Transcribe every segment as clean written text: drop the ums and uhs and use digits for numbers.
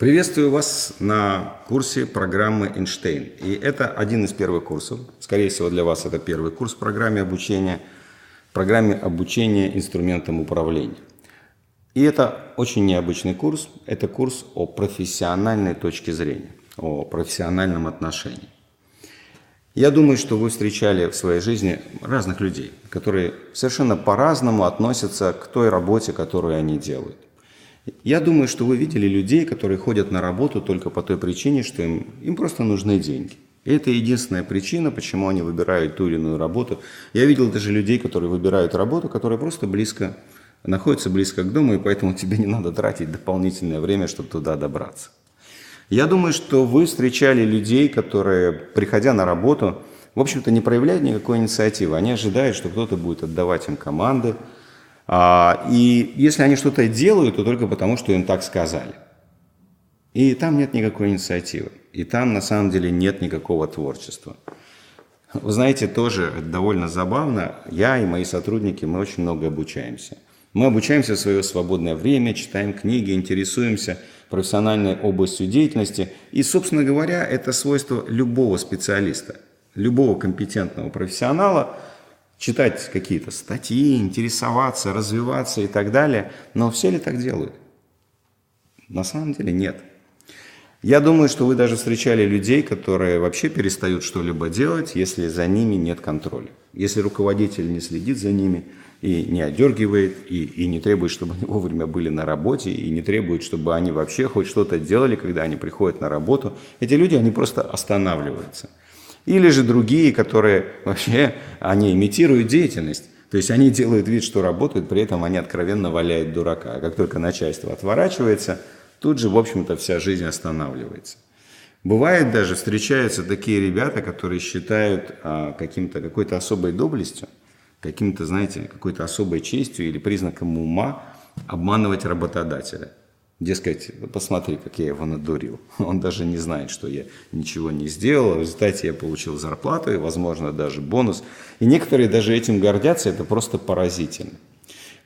Приветствую вас на курсе программы Эйнштейн. И это один из первых курсов. Скорее всего, для вас это первый курс в программе обучения инструментам управления. И это очень необычный курс. Это курс о профессиональной точке зрения, о профессиональном отношении. Я думаю, что вы встречали в своей жизни разных людей, которые совершенно по-разному относятся к той работе, которую они делают. Я думаю, что вы видели людей, которые ходят на работу только по той причине, что им просто нужны деньги. И это единственная причина, почему они выбирают ту или иную работу. Я видел даже людей, которые выбирают работу, которая просто находится близко к дому, и поэтому тебе не надо тратить дополнительное время, чтобы туда добраться. Я думаю, что вы встречали людей, которые, приходя на работу, в общем-то не проявляют никакой инициативы. Они ожидают, что кто-то будет отдавать им команды. И если они что-то делают, то только потому, что им так сказали. И там нет никакой инициативы. И там на самом деле нет никакого творчества. Вы знаете, тоже довольно забавно. Я и мои сотрудники, мы очень много обучаемся. Мы обучаемся в свое свободное время, читаем книги, интересуемся профессиональной областью деятельности. И, собственно говоря, это свойство любого специалиста, любого компетентного профессионала – читать какие-то статьи, интересоваться, развиваться и так далее. Но все ли так делают? На самом деле нет. Я думаю, что вы даже встречали людей, которые вообще перестают что-либо делать, если за ними нет контроля. Если руководитель не следит за ними и не одергивает, и не требует, чтобы они вовремя были на работе, и не требует, чтобы они вообще хоть что-то делали, когда они приходят на работу, эти люди, они просто останавливаются. Или же другие, которые вообще, они имитируют деятельность. То есть они делают вид, что работают, при этом они откровенно валяют дурака. А как только начальство отворачивается, тут же, в общем-то, вся жизнь останавливается. Бывает даже, встречаются такие ребята, которые считают какой-то особой доблестью, каким-то, знаете, какой-то особой честью или признаком ума обманывать работодателя. Дескать, посмотри, как я его надурил. Он даже не знает, что я ничего не сделал. В результате я получил зарплату и, возможно, даже бонус. И некоторые даже этим гордятся. Это просто поразительно.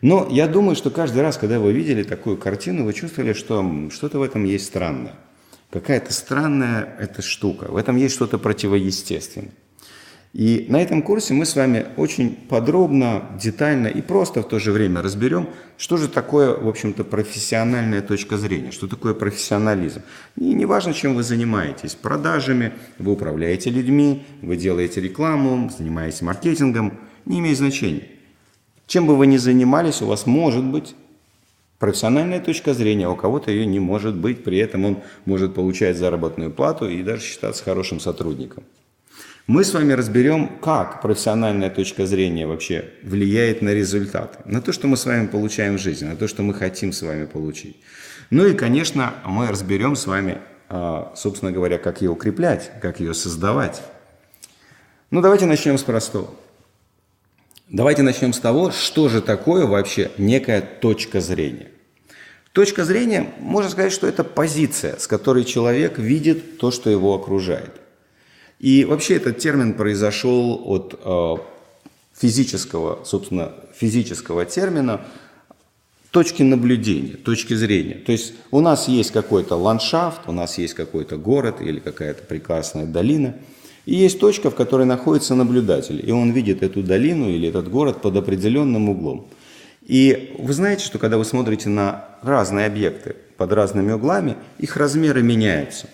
Но я думаю, что каждый раз, когда вы видели такую картину, вы чувствовали, что что-то в этом есть странное. Какая-то странная эта штука. В этом есть что-то противоестественное. И на этом курсе мы с вами очень подробно, детально и просто в то же время разберем, что же такое, в общем-то, профессиональная точка зрения, что такое профессионализм. И не важно, чем вы занимаетесь, продажами, вы управляете людьми, вы делаете рекламу, занимаетесь маркетингом, не имеет значения. Чем бы вы ни занимались, у вас может быть профессиональная точка зрения, а у кого-то ее не может быть, при этом он может получать заработную плату и даже считаться хорошим сотрудником. Мы с вами разберем, как профессиональная точка зрения вообще влияет на результаты, на то, что мы с вами получаем в жизни, на то, что мы хотим с вами получить. Ну и, конечно, мы разберем с вами, собственно говоря, как ее укреплять, как ее создавать. Ну, давайте начнем с простого. Давайте начнем с того, что же такое вообще некая точка зрения. Точка зрения, можно сказать, что это позиция, с которой человек видит то, что его окружает. И вообще этот термин произошел от физического термина точки наблюдения, точки зрения. То есть у нас есть какой-то ландшафт, у нас есть какой-то город или какая-то прекрасная долина, и есть точка, в которой находится наблюдатель, и он видит эту долину или этот город под определенным углом. И вы знаете, что когда вы смотрите на разные объекты под разными углами, их размеры меняются.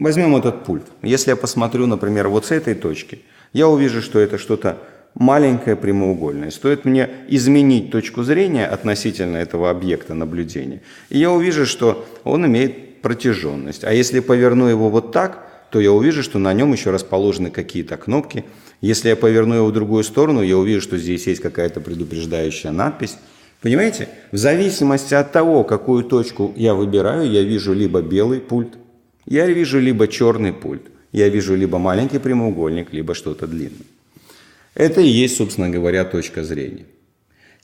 Возьмем этот пульт. Если я посмотрю, например, вот с этой точки, я увижу, что это что-то маленькое прямоугольное. Стоит мне изменить точку зрения относительно этого объекта наблюдения, и я увижу, что он имеет протяженность. А если поверну его вот так, то я увижу, что на нем еще расположены какие-то кнопки. Если я поверну его в другую сторону, я увижу, что здесь есть какая-то предупреждающая надпись. Понимаете? В зависимости от того, какую точку я выбираю, я вижу либо белый пульт, я вижу либо черный пульт, я вижу либо маленький прямоугольник, либо что-то длинное. Это и есть, собственно говоря, точка зрения.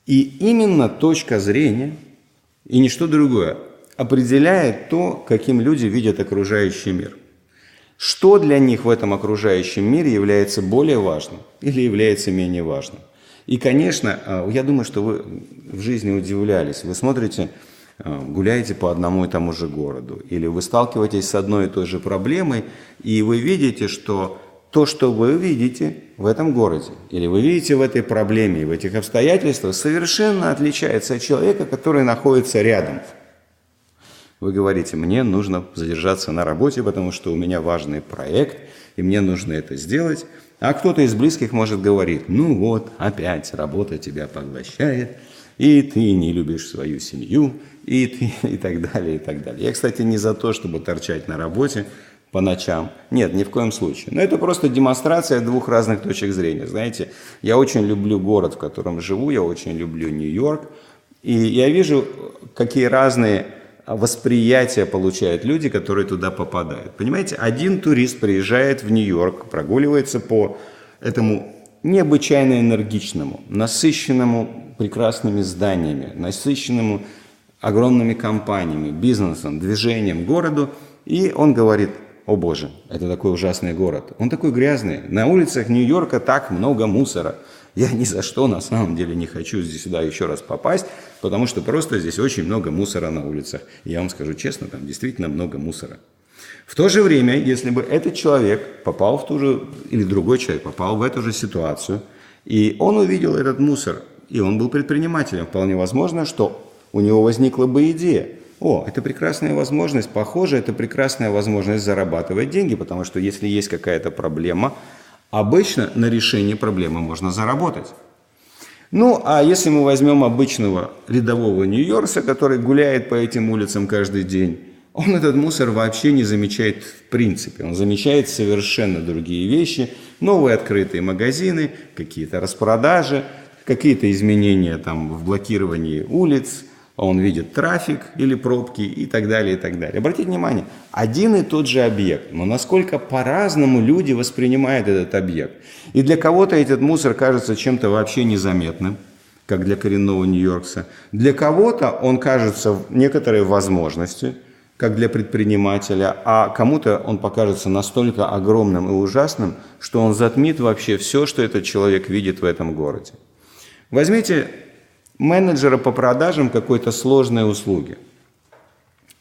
И именно точка зрения, и ничто другое, определяет то, каким люди видят окружающий мир. Что для них в этом окружающем мире является более важным или является менее важным. И, конечно, я думаю, что вы в жизни удивлялись. Вы смотрите гуляете по одному и тому же городу, или вы сталкиваетесь с одной и той же проблемой, и вы видите, что то, что вы видите в этом городе, или вы видите в этой проблеме, в этих обстоятельствах, совершенно отличается от человека, который находится рядом. Вы говорите, мне нужно задержаться на работе, потому что у меня важный проект, и мне нужно это сделать. А кто-то из близких может говорить, ну вот, опять работа тебя поглощает, и ты не любишь свою семью, и так далее, и так далее. Я, кстати, не за то, чтобы торчать на работе по ночам. Нет, ни в коем случае. Но это просто демонстрация двух разных точек зрения. Знаете, я очень люблю город, в котором живу, я очень люблю Нью-Йорк, и я вижу, какие разные восприятия получают люди, которые туда попадают. Понимаете, один турист приезжает в Нью-Йорк, прогуливается по этому необычайно энергичному, насыщенному прекрасными зданиями, насыщенному огромными компаниями, бизнесом, движением городу, и он говорит, о боже, это такой ужасный город, он такой грязный, на улицах Нью-Йорка так много мусора. Я ни за что на самом деле не хочу здесь сюда еще раз попасть, потому что просто здесь очень много мусора на улицах. И я вам скажу честно, там действительно много мусора. В то же время, если бы этот человек попал в ту же, или другой человек попал в эту же ситуацию, и он увидел этот мусор, и он был предпринимателем, вполне возможно, что у него возникла бы идея. О, это прекрасная возможность, похоже, это прекрасная возможность зарабатывать деньги, потому что если есть какая-то проблема, обычно на решении проблемы можно заработать. Ну, а если мы возьмем обычного рядового нью-йоркца, который гуляет по этим улицам каждый день, он этот мусор вообще не замечает в принципе. Он замечает совершенно другие вещи, новые открытые магазины, какие-то распродажи, какие-то изменения там в блокировании улиц, он видит трафик или пробки и так далее, и так далее. Обратите внимание, один и тот же объект, но насколько по-разному люди воспринимают этот объект. И для кого-то этот мусор кажется чем-то вообще незаметным, как для коренного нью-йоркца. Для кого-то он кажется некоторой возможностью, как для предпринимателя, а кому-то он покажется настолько огромным и ужасным, что он затмит вообще все, что этот человек видит в этом городе. Возьмите менеджера по продажам какой-то сложной услуги.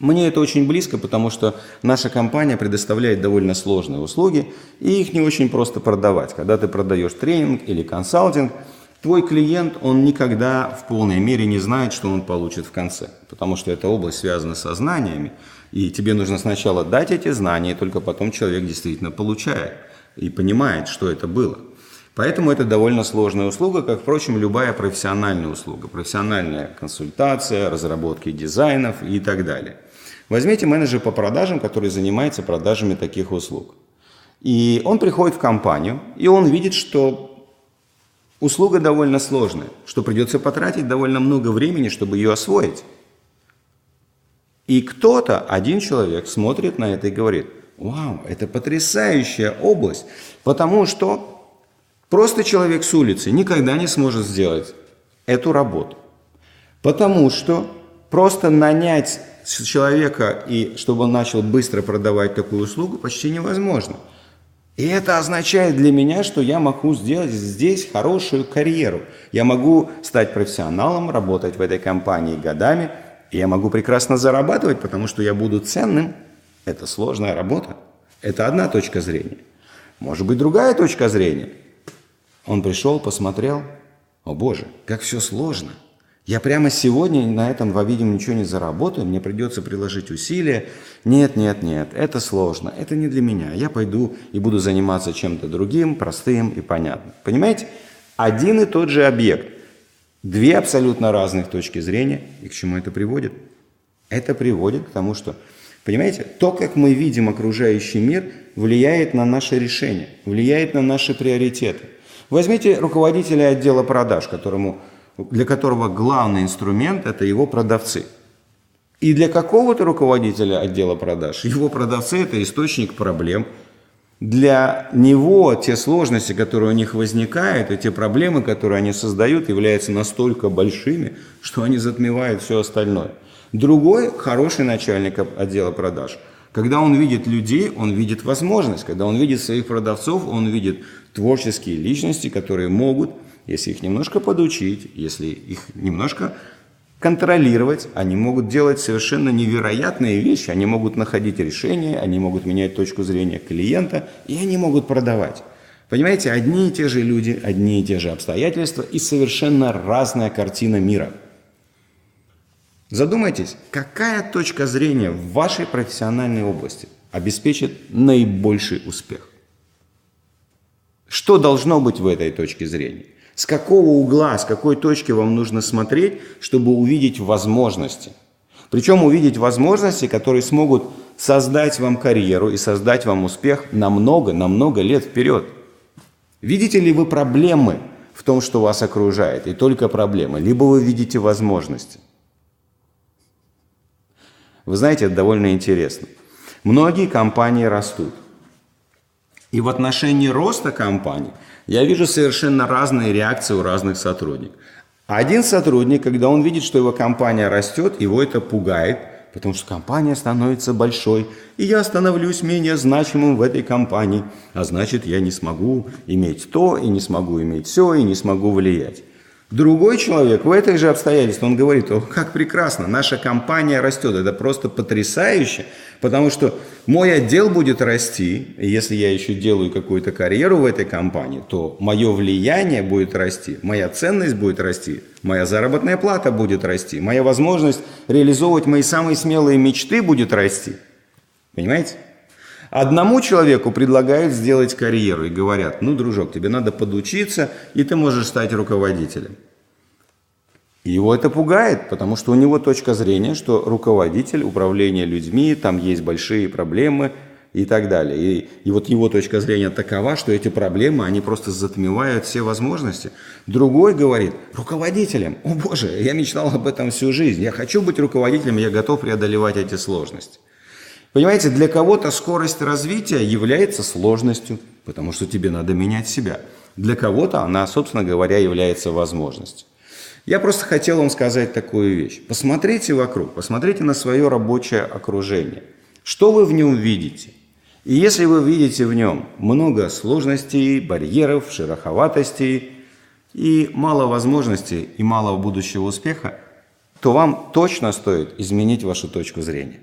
Мне это очень близко, потому что наша компания предоставляет довольно сложные услуги, и их не очень просто продавать. Когда ты продаешь тренинг или консалтинг, твой клиент, он никогда в полной мере не знает, что он получит в конце, потому что эта область связана со знаниями, и тебе нужно сначала дать эти знания, и только потом человек действительно получает и понимает, что это было. Поэтому это довольно сложная услуга, как, впрочем, любая профессиональная услуга. Профессиональная консультация, разработки дизайнов и так далее. Возьмите менеджера по продажам, который занимается продажами таких услуг. И он приходит в компанию, и он видит, что услуга довольно сложная, что придется потратить довольно много времени, чтобы ее освоить. И кто-то, один человек, смотрит на это и говорит, вау, это потрясающая область, потому что просто человек с улицы никогда не сможет сделать эту работу. Потому что просто нанять человека, и чтобы он начал быстро продавать такую услугу, почти невозможно. И это означает для меня, что я могу сделать здесь хорошую карьеру. Я могу стать профессионалом, работать в этой компании годами, и я могу прекрасно зарабатывать, потому что я буду ценным. Это сложная работа. Это одна точка зрения. Может быть, другая точка зрения. Он пришел, посмотрел, о боже, как все сложно. Я прямо сегодня на этом, по-видимому, ничего не заработаю, мне придется приложить усилия. Нет, это сложно, это не для меня. Я пойду и буду заниматься чем-то другим, простым и понятным. Понимаете? Один и тот же объект. Две абсолютно разных точки зрения. И к чему это приводит? Это приводит к тому, что, понимаете, то, как мы видим окружающий мир, влияет на наши решения, влияет на наши приоритеты. Возьмите руководителя отдела продаж, для которого главный инструмент – это его продавцы. И для какого-то руководителя отдела продаж его продавцы – это источник проблем. Для него те сложности, которые у них возникают, и те проблемы, которые они создают, являются настолько большими, что они затмевают все остальное. Другой хороший начальник отдела продаж, когда он видит людей, он видит возможность. Когда он видит своих продавцов, он видит творческие личности, которые могут, если их немножко подучить, если их немножко контролировать, они могут делать совершенно невероятные вещи, они могут находить решения, они могут менять точку зрения клиента, и они могут продавать. Понимаете, одни и те же люди, одни и те же обстоятельства и совершенно разная картина мира. Задумайтесь, какая точка зрения в вашей профессиональной области обеспечит наибольший успех? Что должно быть в этой точке зрения? С какого угла, с какой точки вам нужно смотреть, чтобы увидеть возможности? Причем увидеть возможности, которые смогут создать вам карьеру и создать вам успех на много лет вперед. Видите ли вы проблемы в том, что вас окружает, и только проблемы, либо вы видите возможности? Вы знаете, это довольно интересно. Многие компании растут. И в отношении роста компаний я вижу совершенно разные реакции у разных сотрудников. Один сотрудник, когда он видит, что его компания растет, его это пугает, потому что компания становится большой, и я становлюсь менее значимым в этой компании, а значит, я не смогу иметь то, и не смогу иметь все, и не смогу влиять. Другой человек в этой же обстоятельстве, он говорит: о, как прекрасно, наша компания растет, это просто потрясающе, потому что мой отдел будет расти, и если я еще делаю какую-то карьеру в этой компании, то мое влияние будет расти, моя ценность будет расти, моя заработная плата будет расти, моя возможность реализовывать мои самые смелые мечты будет расти. Понимаете? Одному человеку предлагают сделать карьеру и говорят: ну, дружок, тебе надо подучиться, и ты можешь стать руководителем. И его это пугает, потому что у него точка зрения, что руководитель, управление людьми, там есть большие проблемы и так далее. И вот его точка зрения такова, что эти проблемы, они просто затмевают все возможности. Другой говорит: руководителем, о боже, я мечтал об этом всю жизнь, я хочу быть руководителем, я готов преодолевать эти сложности. Понимаете, для кого-то скорость развития является сложностью, потому что тебе надо менять себя. Для кого-то она, собственно говоря, является возможностью. Я просто хотел вам сказать такую вещь. Посмотрите вокруг, посмотрите на свое рабочее окружение. Что вы в нем видите? И если вы видите в нем много сложностей, барьеров, шероховатостей и мало возможностей и мало будущего успеха, то вам точно стоит изменить вашу точку зрения.